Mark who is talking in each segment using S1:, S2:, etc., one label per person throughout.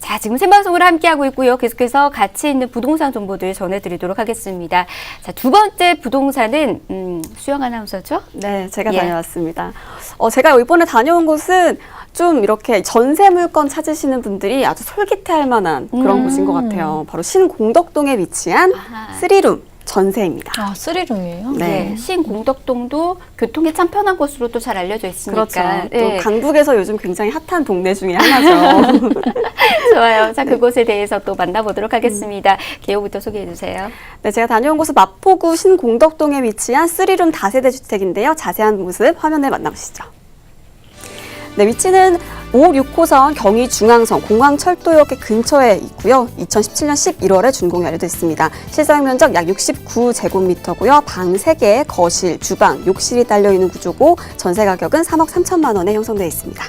S1: 자, 지금 생방송으로 함께하고 있고요. 계속해서 가치 있는 부동산 정보들 전해드리도록 하겠습니다. 자, 두 번째 부동산은 수영 아나운서죠?
S2: 네, 제가 다녀왔습니다. 제가 이번에 다녀온 곳은 좀 이렇게 전세 물건 찾으시는 분들이 아주 솔깃해할 만한 그런 곳인 것 같아요. 바로 신공덕동에 위치한 쓰리룸 전세입니다.
S3: 아, 쓰리룸이에요?
S1: 네. 신공덕동도 교통이 참 편한 곳으로 또 잘 알려져 있으니까.
S2: 그렇죠.
S1: 네.
S2: 또 강북에서 요즘 굉장히 핫한 동네 중에 하나죠.
S1: 좋아요. 자, 그곳에 대해서 또 만나보도록 하겠습니다. 개요부터 소개해 주세요.
S2: 네, 제가 다녀온 곳은 마포구 신공덕동에 위치한 쓰리룸 다세대 주택인데요. 자세한 모습 화면에 만나보시죠. 네, 위치는 5, 6호선 경의중앙선 공항철도역 근처에 있고요. 2017년 11월에 준공이 완료됐습니다. 실사용 면적 약 69제곱미터고요. 방 3개, 거실, 주방, 욕실이 딸려있는 구조고 전세 가격은 3억 3천만 원에 형성되어 있습니다.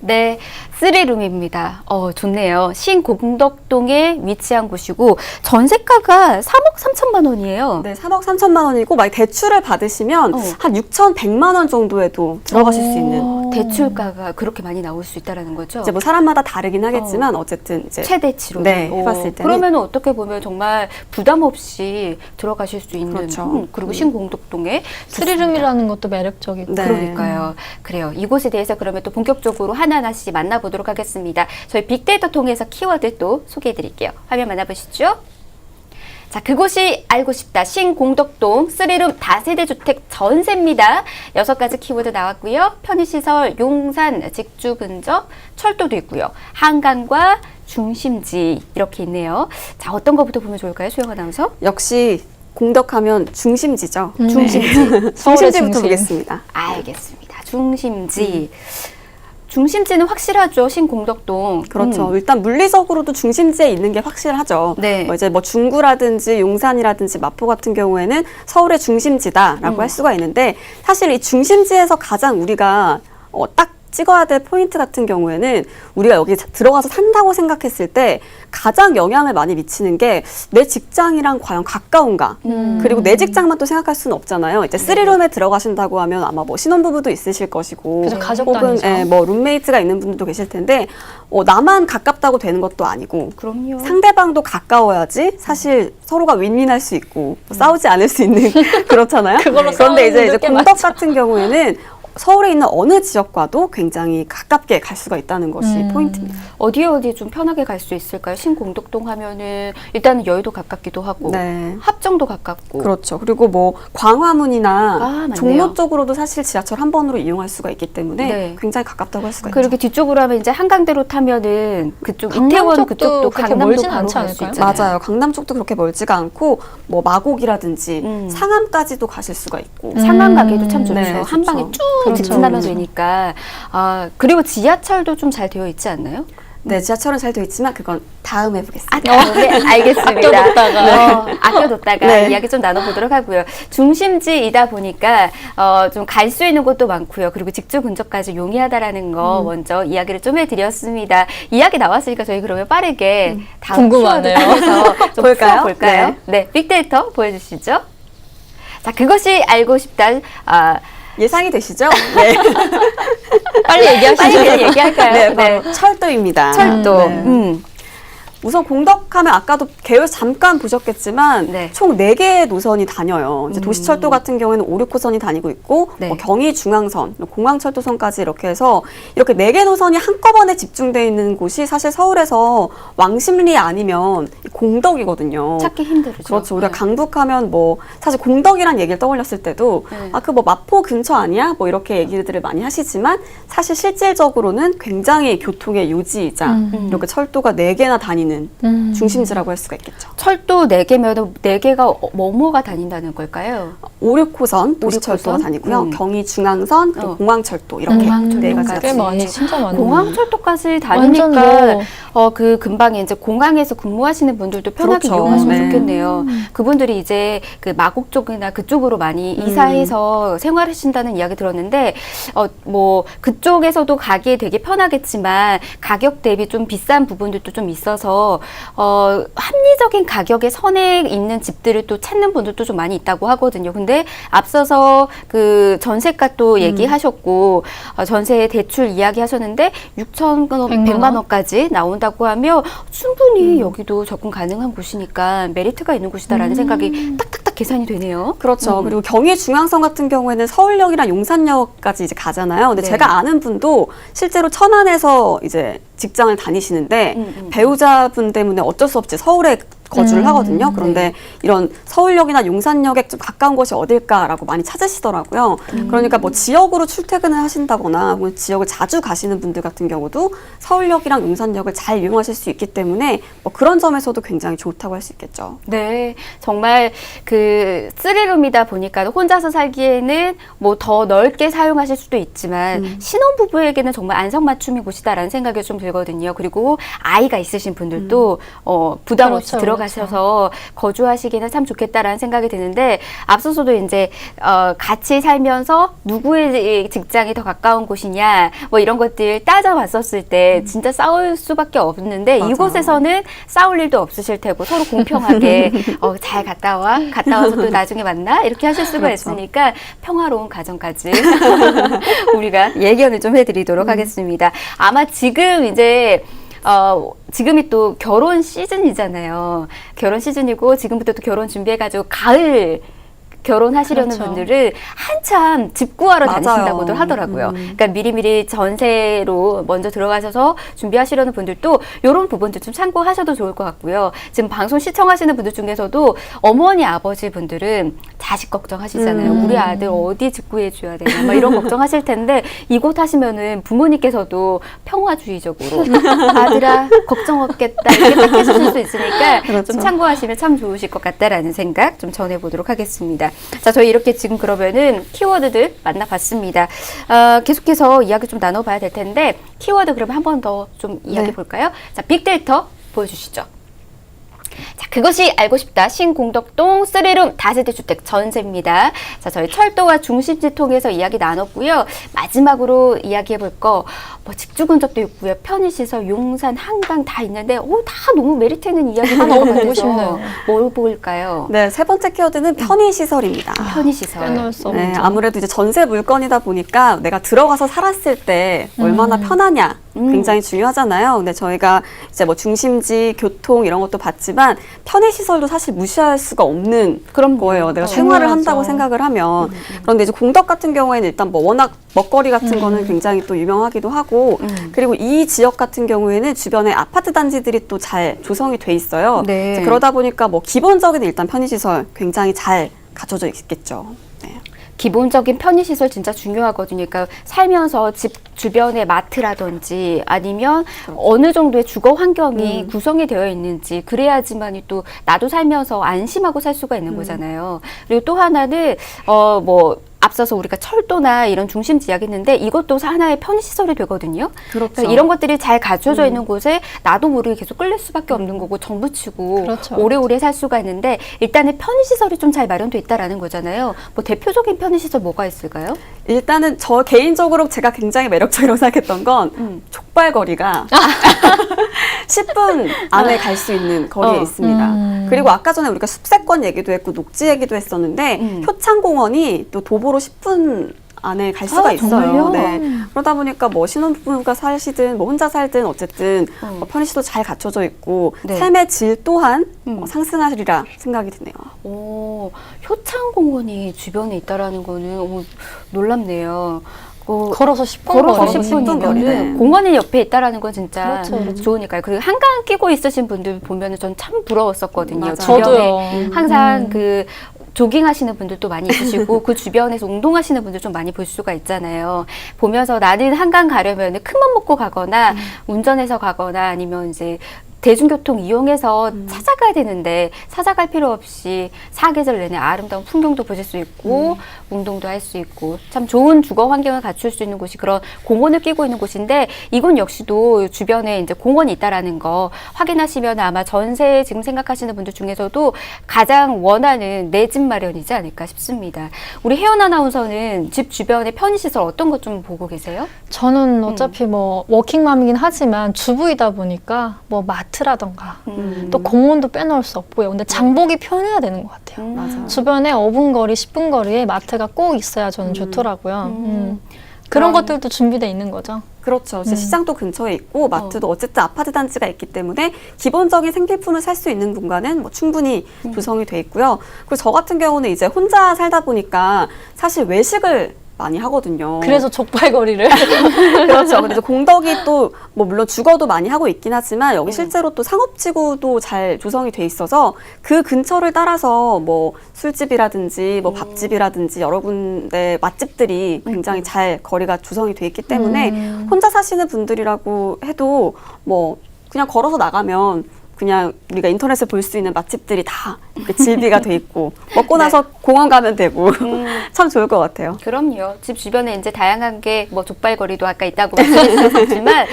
S1: 네, 쓰리룸입니다. 좋네요. 신공덕동에 위치한 곳이고 전세가가 3억 3천만 원이에요.
S2: 네, 3억 3천만 원이고 만약 대출을 받으시면 한 6,100만 원 정도에도 들어가실 수 있는
S1: 대출가가 그렇게 많이 나올 수 있다는 거죠?
S2: 이제 뭐 사람마다 다르긴 하겠지만 어쨌든 이제
S1: 최대치로.
S2: 네, 해봤을 때는
S1: 그러면 어떻게 보면 정말 부담 없이 들어가실 수 있는
S2: 그렇죠.
S1: 그리고 신공덕동에
S3: 쓰리룸이라는 것도 매력적이고.
S2: 네.
S1: 그러니까요. 그래요. 이곳에 대해서 그러면 또 본격적으로 하나하나씩 만나보도록 하겠습니다. 저희 빅데이터 통해서 키워드 또 소개해드릴게요. 화면 만나보시죠. 자, 그곳이 알고 싶다. 신공덕동 쓰리룸 다세대 주택 전세입니다. 6가지 키워드 나왔고요. 편의시설, 용산, 직주 근접, 철도도 있고요. 한강과 중심지 이렇게 있네요. 자, 어떤 것부터 보면 좋을까요? 수영 아나운서?
S2: 역시 공덕하면 중심지죠.
S3: 중심지.
S2: 중심지부터
S3: 중심.
S2: 보겠습니다.
S1: 알겠습니다. 중심지. 중심지는 확실하죠. 신공덕동.
S2: 그렇죠. 일단 물리적으로도 중심지에 있는 게 확실하죠.
S1: 네.
S2: 이제 뭐 중구라든지 용산이라든지 마포 같은 경우에는 서울의 중심지다라고 할 수가 있는데 사실 이 중심지에서 가장 우리가 딱 찍어야 될 포인트 같은 경우에는 우리가 여기 들어가서 산다고 생각했을 때 가장 영향을 많이 미치는 게 내 직장이랑 과연 가까운가. 그리고 내 직장만 또 생각할 수는 없잖아요. 이제 쓰리룸에 들어가신다고 하면 아마 뭐 신혼부부도 있으실 것이고
S3: 그죠, 가족도
S2: 혹은
S3: 아니죠.
S2: 뭐 룸메이트가 있는 분들도 계실 텐데 나만 가깝다고 되는 것도 아니고
S1: 그럼요.
S2: 상대방도 가까워야지 사실 서로가 윈윈할 수 있고 뭐 싸우지 않을 수 있는 그렇잖아요.
S3: 그걸로
S2: 그런데 이제
S3: 싸우는 게
S2: 공덕
S3: 맞죠.
S2: 같은 경우에는 서울에 있는 어느 지역과도 굉장히 가깝게 갈 수가 있다는 것이 포인트입니다.
S1: 어디 좀 편하게 갈 수 있을까요? 신공덕동 하면은 일단은 여의도 가깝기도 하고
S2: 네.
S1: 합정도 가깝고
S2: 그렇죠. 그리고 뭐 광화문이나
S1: 맞네요.
S2: 종로 쪽으로도 사실 지하철 한 번으로 이용할 수가 있기 때문에
S1: 네.
S2: 굉장히 가깝다고 할 수가 있죠.
S1: 그렇게 뒤쪽으로 하면 이제 한강대로 타면은 그쪽
S3: 강남
S1: 이태원
S3: 쪽도
S1: 그쪽도
S3: 그렇게
S1: 강남도
S3: 멀진
S1: 바로
S3: 않지
S1: 갈 수
S3: 않을까요?
S1: 있잖아요.
S2: 맞아요. 강남 쪽도 그렇게 멀지가 않고 뭐 마곡이라든지 상암까지도 가실 수가 있고
S1: 상암 가기도 참 좋죠.
S2: 네,
S1: 한 방에
S2: 좋죠.
S1: 쭉
S3: 그렇죠.
S1: 직진하면 되니까. 그리고 지하철도 좀 잘 되어 있지 않나요?
S2: 네, 지하철은 잘 되어 있지만 그건 다음에 해보겠습니다.
S1: 네, 알겠습니다.
S3: 아껴뒀다가.
S1: 아껴뒀다가
S2: 네.
S1: 이야기 좀 나눠보도록 하고요. 중심지이다 보니까 좀 갈 수 있는 곳도 많고요. 그리고 직주 근접까지 용이하다라는 거 먼저 이야기를 좀 해드렸습니다. 이야기 나왔으니까 저희 그러면 빠르게 다음
S3: 궁금하네요.
S1: 키워드에서 좀
S2: 볼까요?
S1: 볼까요? 네, 빅데이터 보여주시죠. 자, 그것이 알고 싶다.
S2: 예상이 되시죠? 네.
S3: 빨리 얘기하시죠.
S1: 빨리 그냥 얘기할까요?
S2: 네, 바로 철도입니다.
S1: 철도.
S2: 네. 우선 공덕하면 아까도 개요 잠깐 보셨겠지만
S1: 네.
S2: 총 4개의 노선이 다녀요. 이제 도시철도 같은 경우에는 5, 6호선이 다니고 있고
S1: 네.
S2: 뭐 경의중앙선, 공항철도선까지 이렇게 해서 이렇게 4개 노선이 한꺼번에 집중되어 있는 곳이 사실 서울에서 왕십리 아니면 공덕이거든요.
S1: 찾기 힘들죠.
S2: 그렇죠. 우리가
S1: 네.
S2: 강북하면 뭐 사실 공덕이란 얘기를 떠올렸을 때도
S1: 네.
S2: 그 뭐 마포 근처 아니야? 뭐 이렇게 얘기들을 많이 하시지만 사실 실질적으로는 굉장히 교통의 요지이자 이렇게 철도가 4개나 다니는 중심지라고 할 수가 있겠죠.
S1: 철도 4개면 4개가 뭐뭐가 다닌다는 걸까요?
S2: 5, 6호선 도시철도가
S1: 5호선?
S2: 다니고요. 경의중앙선, 그리고 공항철도 이렇게 네 가지가
S3: 꽤 많이, 진짜 많이.
S1: 공항철도까지
S3: 완전
S1: 다니니까 그 근방에 이제 공항에서 근무하시는 분들도 편하게
S2: 그렇죠.
S1: 이용하시면
S2: 네.
S1: 좋겠네요. 그분들이 이제 그 마곡 쪽이나 그쪽으로 많이 이사해서 생활하신다는 이야기 들었는데 뭐 그쪽에서도 가기에 되게 편하겠지만 가격 대비 좀 비싼 부분들도 좀 있어서 해서 합리적인 가격의 선에 있는 집들을 또 찾는 분들도 좀 많이 있다고 하거든요. 근데 앞서서 그 전세값도 얘기하셨고 전세 대출 이야기하셨는데 100만 원까지 나온다고 하면 충분히 여기도 접근 가능한 곳이니까 메리트가 있는 곳이다라는 생각이 딱딱딱 계산이 되네요.
S2: 그렇죠. 그리고 경의 중앙선 같은 경우에는 서울역이랑 용산역까지 이제 가잖아요. 근데
S1: 네.
S2: 제가 아는 분도 실제로 천안에서 이제 직장을 다니시는데 배우자분 때문에 어쩔 수 없이 서울에 거주를 하거든요. 그런데 이런 서울역이나 용산역에 좀 가까운 곳이 어딜까라고 많이 찾으시더라고요. 그러니까 뭐 지역으로 출퇴근을 하신다거나 혹은 지역을 자주 가시는 분들 같은 경우도 서울역이랑 용산역을 잘 이용하실 수 있기 때문에 뭐 그런 점에서도 굉장히 좋다고 할 수 있겠죠.
S1: 네, 정말 그 쓰리룸이다 보니까 혼자서 살기에는 뭐 더 넓게 사용하실 수도 있지만 신혼부부에게는 정말 안성맞춤인 곳이다라는 생각이 좀 들거든요. 그리고 아이가 있으신 분들도 부담 없이
S3: 그렇죠,
S1: 들어가셔서 거주하시기는 참 좋겠다라는 생각이 드는데 앞서서도 이제 같이 살면서 누구의 직장이 더 가까운 곳이냐 뭐 이런 것들 따져봤었을 때 진짜 싸울 수밖에 없는데
S2: 맞아요.
S1: 이곳에서는 싸울 일도 없으실 테고 서로 공평하게 잘 갔다 와서 또 나중에 만나 이렇게 하실 수가
S2: 그렇죠.
S1: 있으니까 평화로운 가정까지 우리가 예견을 좀 해드리도록 하겠습니다. 아마 지금 이제 지금이 또 결혼 시즌이잖아요. 결혼 시즌이고 지금부터 또 결혼 준비해가지고 가을 결혼하시려는
S3: 그렇죠.
S1: 분들은 한참 집 구하러
S2: 맞아요.
S1: 다니신다고들 하더라고요. 그러니까 미리미리 전세로 먼저 들어가셔서 준비하시려는 분들도 이런 부분들 좀 참고하셔도 좋을 것 같고요. 지금 방송 시청하시는 분들 중에서도 어머니, 아버지 분들은 자식 걱정하시잖아요. 우리 아들 어디 집 구해줘야 되나 막 이런 걱정하실 텐데 이곳 하시면은 부모님께서도 평화주의적으로 아들아 걱정 없겠다 이렇게 딱 해주실 수 있으니까
S2: 그렇죠.
S1: 좀 참고하시면 참 좋으실 것 같다라는 생각 좀 전해보도록 하겠습니다. 자, 저희 이렇게 지금 그러면은 키워드들 만나봤습니다. 계속해서 이야기 좀 나눠봐야 될 텐데 키워드 그러면 한 번 더 좀 이야기
S2: 네.
S1: 볼까요? 자, 빅데이터 보여주시죠. 자, 그것이 알고 싶다. 신공덕동 3룸 다세대 주택 전세입니다. 자, 저희 철도와 중심지 통해서 이야기 나눴고요. 마지막으로 이야기해 볼 거, 뭐 직주 근접도 있고요. 편의시설, 용산, 한강 다 있는데, 다 너무 메리트 있는 이야기가
S3: 너무
S1: 너무
S3: 보고 싶네요.
S1: 뭘 볼까요?
S2: 네, 세 번째 키워드는 편의시설입니다.
S1: 편의시설.
S3: 빼놓을 수 없죠.
S2: 네, 아무래도 이제 전세 물건이다 보니까 내가 들어가서 살았을 때 얼마나 편하냐 굉장히 중요하잖아요. 근데 저희가 이제 뭐 중심지, 교통 이런 것도 봤지만 편의시설도 사실 무시할 수가 없는 그런 거예요. 내가 생활을
S3: 중요하죠.
S2: 한다고 생각을 하면. 그런데 이제 공덕 같은 경우에는 일단 뭐 워낙 먹거리 같은 거는 굉장히 또 유명하기도 하고 그리고 이 지역 같은 경우에는 주변에 아파트 단지들이 또 잘 조성이 돼 있어요.
S1: 네.
S2: 이제 그러다 보니까 뭐 기본적인 일단 편의시설 굉장히 잘 갖춰져 있겠죠. 네.
S1: 기본적인 편의시설 진짜 중요하거든요. 그러니까 살면서 집 주변에 마트라든지 아니면 어느 정도의 주거 환경이 구성이 되어 있는지 그래야지만이 또 나도 살면서 안심하고 살 수가 있는 거잖아요. 그리고 또 하나는 뭐 앞서서 우리가 철도나 이런 중심지 이야기했는데 이것도 하나의 편의시설이 되거든요.
S2: 그렇죠.
S1: 그러니까 이런 것들이 잘 갖춰져 있는 곳에 나도 모르게 계속 끌릴 수밖에 없는 거고 정부 치고
S3: 그렇죠.
S1: 오래오래 살 수가 있는데 일단은 편의시설이 좀 잘 마련돼 있다라는 거잖아요. 뭐 대표적인 편의시설 뭐가 있을까요?
S2: 일단은 저 개인적으로 제가 굉장히 매력적이라고 생각했던 건 족발거리가 10분 안에 갈 수 있는 거리에 있습니다. 그리고 아까 전에 우리가 숲세권 얘기도 했고 녹지 얘기도 했었는데 효창공원이 또 도보로 10분 안에 갈 수가 있어요.
S1: 정말요?
S2: 네. 그러다 보니까 뭐 신혼부부가 사시든 뭐 혼자 살든 어쨌든 뭐 편의시설도 잘 갖춰져 있고
S1: 네.
S2: 삶의 질 또한 상승하리라 생각이 드네요.
S1: 오, 효창공원이 주변에 있다라는 거는 놀랍네요.
S3: 걸어서 10분
S1: 걸어서
S3: 거리.
S2: 10분 거리네.
S1: 10분이면 공원이 옆에 있다라는 건 진짜
S3: 그렇죠, 그렇죠.
S1: 좋으니까요. 그리고 한강 끼고 있으신 분들 보면은 전 참 부러웠었거든요.
S2: 맞아요.
S1: 주변에
S3: 저도요.
S1: 항상 그 조깅하시는 분들도 많이 있으시고 그 주변에서 운동하시는 분들 좀 많이 볼 수가 있잖아요. 보면서 나는 한강 가려면 큰 맘 먹고 가거나 운전해서 가거나 아니면 이제 대중교통 이용해서 찾아가야 되는데 찾아갈 필요 없이 사계절 내내 아름다운 풍경도 보실 수 있고 운동도 할 수 있고 참 좋은 주거 환경을 갖출 수 있는 곳이 그런 공원을 끼고 있는 곳인데 이곳 역시도 주변에 이제 공원이 있다라는 거 확인하시면 아마 전세 지금 생각하시는 분들 중에서도 가장 원하는 내 집 마련이지 않을까 싶습니다. 우리 혜연 아나운서는 집 주변에 편의시설 어떤 것 좀 보고 계세요?
S3: 저는 어차피 뭐 워킹맘이긴 하지만 주부이다 보니까 뭐 마트라던가 또 공원도 빼놓을 수 없고요. 근데 장보기 편해야 되는 것 같아요.
S2: 맞아요.
S3: 주변에 5분 거리, 10분 거리에 마트가 꼭 있어야 저는 좋더라고요. 그런 것들도 준비되어 있는 거죠.
S2: 그렇죠. 이제 시장도 근처에 있고 마트도 어쨌든 아파트 단지가 있기 때문에 기본적인 생필품을 살 수 있는 공간은 뭐 충분히 조성이 돼 있고요. 그리고 저 같은 경우는 이제 혼자 살다 보니까 사실 외식을 많이 하거든요.
S3: 그래서 족발거리를.
S2: 그렇죠. 근데 이제 공덕이 또 뭐 물론 주거도 많이 하고 있긴 하지만 여기 실제로 또 상업지구도 잘 조성이 돼 있어서 그 근처를 따라서 뭐 술집이라든지 뭐 밥집이라든지 여러 군데 맛집들이 굉장히 잘 거리가 조성이 돼 있기 때문에 혼자 사시는 분들이라고 해도 뭐 그냥 걸어서 나가면 그냥 우리가 인터넷에 볼 수 있는 맛집들이 다 이렇게 질비가 돼 있고 먹고 나서 공원 가면 되고 참 좋을 것 같아요.
S1: 그럼요. 집 주변에 이제 다양한 게 뭐 족발거리도 아까 있다고 말씀하셨지만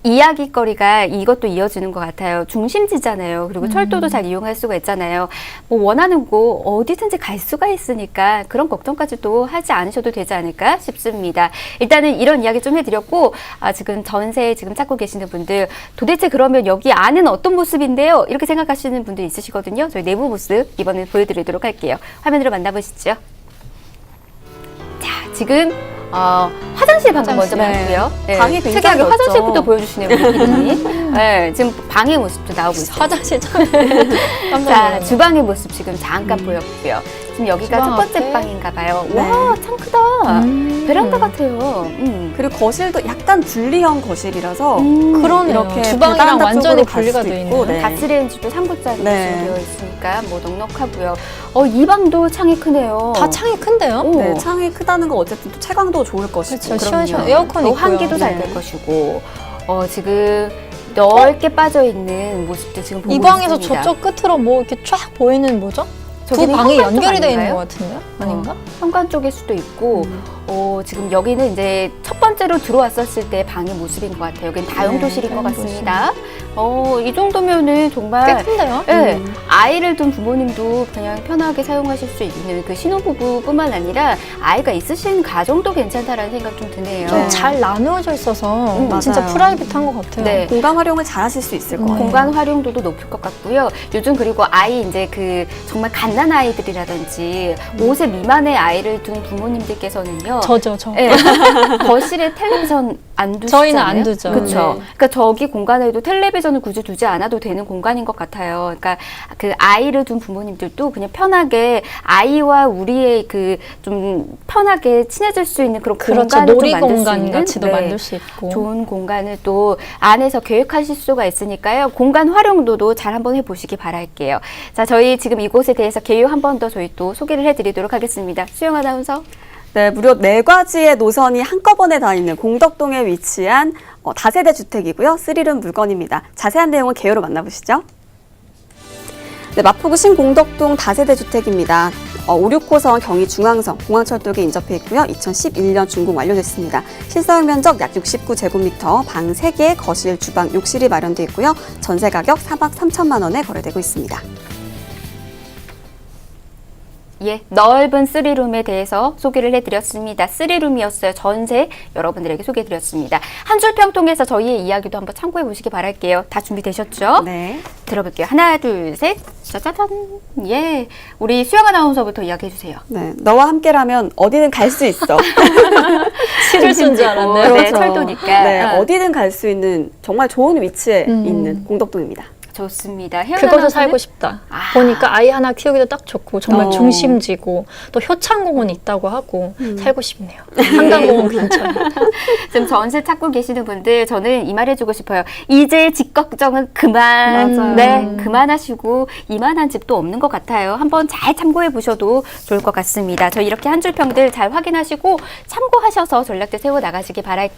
S1: 이야기거리가 이것도 이어지는 것 같아요. 중심지잖아요. 그리고 철도도 잘 이용할 수가 있잖아요. 뭐 원하는 곳 어디든지 갈 수가 있으니까 그런 걱정까지도 하지 않으셔도 되지 않을까 싶습니다. 일단은 이런 이야기 좀 해드렸고 지금 전세 지금 찾고 계시는 분들 도대체 그러면 여기 안은 어떤 모습인데요? 이렇게 생각하시는 분들 있으시거든요. 저희 내부 모습 이번에 보여드리도록 할게요. 화면으로 만나보시죠. 자, 지금 화장실 방금 먼저 봤고요. 네,
S2: 방이 굉장히
S1: 특이하게
S2: 넓죠.
S1: 화장실부터 보여주시네요, 우리 피디님. 네, 지금 방의 모습도 나오고 있어요.
S3: 화장실 참. 깜짝
S1: 자,
S3: 놀랐네요.
S1: 주방의 모습 지금 잠깐 보였고요. 지금 여기가
S3: 주방
S1: 첫 번째
S3: 앞에?
S1: 방인가 봐요.
S2: 네.
S1: 와, 참 크다. 베란다 같아요.
S2: 그리고 거실도 약간 분리형 거실이라서
S3: 그러네요.
S2: 이렇게
S3: 주방이랑
S2: 베란다
S3: 완전히
S2: 쪽으로 갈
S3: 분리가
S2: 수도
S3: 돼
S2: 있고,
S3: 있네요.
S2: 네.
S1: 가스레인지도 3구짜리로
S2: 네.
S1: 되어 있으니까 뭐 넉넉하고요. 이 방도 창이 크네요.
S3: 다 창이 큰데요?
S1: 오.
S2: 네, 창이 크다는 건 어쨌든 또 채광도 좋을 것이고
S3: 그렇죠.
S1: 그럼요.
S3: 시원시원 에어컨 있고요.
S1: 환기도 잘
S2: 네.
S1: 될 것이고 지금 넓게 빠져 있는 모습도 지금 보고
S3: 이 방에서
S1: 있습니다.
S3: 저쪽 끝으로 뭐 이렇게 쫙 보이는 뭐죠? 두
S1: 저기는
S3: 방이
S1: 현관 쪽
S3: 연결이 되어 있는
S1: 아닌가요?
S3: 것 같은데요? 아닌가?
S1: 현관 쪽일 수도 있고 지금 여기는 이제 첫 번째로 들어왔었을 때 방의 모습인 것 같아요. 여기는 다용도실인 것
S3: 다용도실.
S1: 같습니다. 이 정도면은 정말
S3: 꽤 큰데요?
S1: 네, 아이를 둔 부모님도 그냥 편하게 사용하실 수 있는 그 신혼부부뿐만 아니라 아이가 있으신 가정도 괜찮다라는 생각 좀 드네요.
S2: 네.
S3: 좀 잘 나누어져 있어서 진짜
S2: 맞아요.
S3: 프라이빗한 것 같아요.
S1: 네.
S2: 공간 활용을 잘 하실 수 있을 것 같아요.
S1: 공간 활용도도 높을 것 같고요. 요즘 그리고 아이 이제 그 정말 갓난 아이들이라든지 5세 미만의 아이를 둔 부모님들께서는요.
S3: 저죠.
S1: 네, 거실에 텔레비전 안 두시잖아요.
S3: 저희는 안 두죠.
S1: 그렇죠.
S3: 네.
S1: 그러니까 저기 공간에도 텔레비전을 굳이 두지 않아도 되는 공간인 것 같아요. 그러니까 그 아이를 둔 부모님들도 그냥 편하게 아이와 우리의 그 좀 편하게 친해질 수 있는 그런
S3: 그렇죠.
S1: 공간을
S3: 놀이
S1: 좀 만들 수
S3: 공간
S1: 있는
S3: 같이도
S1: 네,
S3: 만들 수 있고.
S1: 좋은 공간을 또 안에서 계획하실 수가 있으니까요. 공간 활용도도 잘 한번 해보시기 바랄게요. 자, 저희 지금 이곳에 대해서 개요 한 번 더 저희 또 소개를 해드리도록 하겠습니다. 수영 아나운서.
S2: 네, 무려 4가지의 노선이 한꺼번에 다 있는 공덕동에 위치한 다세대 주택이고요. 3룸 물건입니다. 자세한 내용은 개요로 만나보시죠. 네, 마포구 신공덕동 다세대 주택입니다. 5, 6호선 경의중앙선 공항철도에 인접해 있고요. 2011년 준공 완료됐습니다. 실사용 면적 약 69제곱미터, 방 3개, 거실, 주방, 욕실이 마련되어 있고요. 전세 가격 4억 3천만 원에 거래되고 있습니다.
S1: 예, 넓은 3룸에 대해서 소개를 해드렸습니다. 3룸이었어요. 전세 여러분들에게 소개해드렸습니다. 한 줄 평 통해서 저희의 이야기도 한번 참고해 보시기 바랄게요. 다 준비되셨죠?
S2: 네.
S1: 들어볼게요. 하나, 둘, 셋. 짜자잔. 예, 우리 수영 아나운서부터 이야기해 주세요.
S2: 네, 너와 함께라면 어디든 갈 수 있어.
S3: 시를 쓴 줄 알았네요.
S1: 네, 철도니까.
S2: 네, 어디든 갈 수 있는 정말 좋은 위치에 있는 공덕동입니다.
S1: 좋습니다. 혜연
S3: 그곳에
S1: 아나운서는?
S3: 살고 싶다.
S1: 아.
S3: 보니까 아이 하나 키우기도 딱 좋고 정말
S2: 어.
S3: 중심지고 또 효창공원 있다고 하고 살고 싶네요. 한강공원 근처에.
S1: 지금 전세 찾고 계시는 분들 저는 이 말 해주고 싶어요. 이제 집 걱정은 그만.
S2: 맞아요.
S1: 네, 그만하시고 이만한 집도 없는 것 같아요. 한번 잘 참고해 보셔도 좋을 것 같습니다. 저 이렇게 한 줄 평들 잘 확인하시고 참고하셔서 전략들 세워 나가시기 바랄게요.